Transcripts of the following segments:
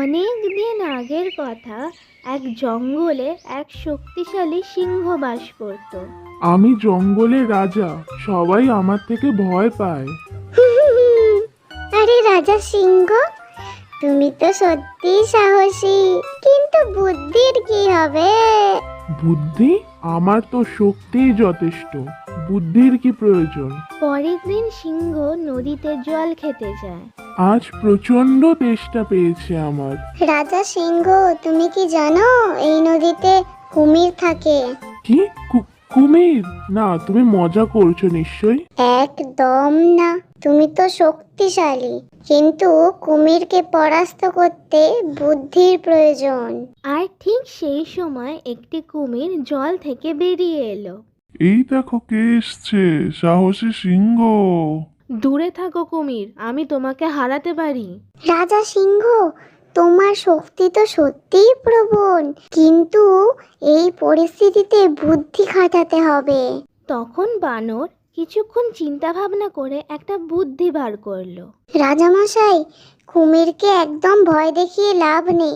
অনেক দিন আগের কথা। এক জঙ্গলে এক শক্তিশালী সিংহ বাস করত। আমি জঙ্গলের রাজা, সবাই আমার থেকে ভয় পায়। আরে রাজা সিংহ, তুমি তো সত্যি সাহসী, কিন্তু বুদ্ধির কি হবে? বুদ্ধি? আমার তো শক্তিই যথেষ্ট, বুদ্ধির কি প্রয়োজন? পরের দিন সিংহ নদীতে জল খেতে যায়। আজ প্রচন্ড তেষ্টা পেয়েছে আমার। রাজা সিংহ, তুমি কি জানো এই নদীতে কুমির থাকে? কি? কুমির? না, তুমি মজা করছো নিশ্চয়ই। একদম না, তুমি তো শক্তিশালী, কিন্তু কুমিরকে পরাস্ত করতে বুদ্ধির প্রয়োজন। আর ঠিক সেই সময় একটি কুমির জল থেকে বেরিয়ে এলো। এই দেখো কে এসছে, সাহসী সিংহ। দূরে থাকো কুমির, আমি তোমাকে হারাতে পারি। রাজা সিংহ, তোমার শক্তি তো সত্যিই প্রবল, কিন্তু এই পরিস্থিতিতে বুদ্ধি খাটাতে হবে। তখন বানর কিছুক্ষণ চিন্তা ভাবনা করে একটা বুদ্ধি বার করলো। রাজামশাই, কুমিরকে একদম ভয় দেখিয়ে লাভ নেই,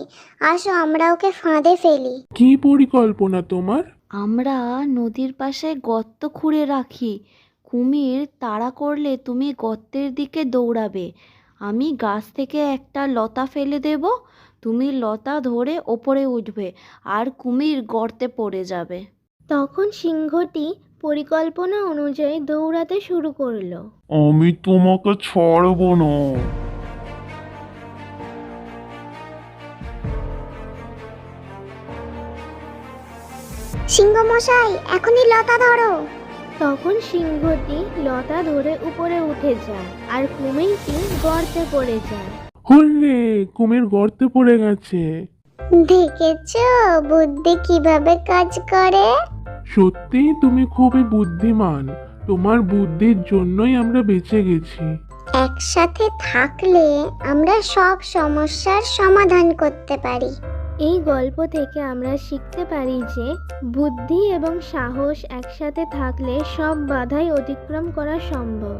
আসো আমরা ওকে ফাঁদে ফেলি। কি পরিকল্পনা তোমার? আমরা নদীর পাশে গর্ত খুঁড়ে রাখি। কুমির তাড়া করলে তুমি গর্তের দিকে দৌড়াবে। আমি গাছ থেকে একটা লতা ফেলে দেব, তুমি লতা ধরে ওপরে উঠবে আর কুমির গর্তে পড়ে যাবে। তখন সিংহটি পরিকল্পনা অনুযায়ী দৌড়াতে শুরু করলো। আমি তোমাকে ছাড়বো না। সিংহ মশাই, এখনই লতা ধরো। তখন সিংহটি লতা ধরে উপরে উঠে যায় আর কুমিরটি গর্তে পড়ে যায়। হুররে, কুমির গর্তে পড়ে গেছে। দেখেছো বুদ্ধি কিভাবে কাজ করে? সত্যি তুমি খুবই বুদ্ধিমান, তোমার বুদ্ধির জন্যই আমরা বেঁচে গেছি। একসাথে থাকলে আমরা সব সমস্যার সমাধান করতে পারি। এই গল্প থেকে আমরা শিখতে পারি যে বুদ্ধি এবং সাহস একসাথে থাকলে সব বাধাই অতিক্রম করা সম্ভব।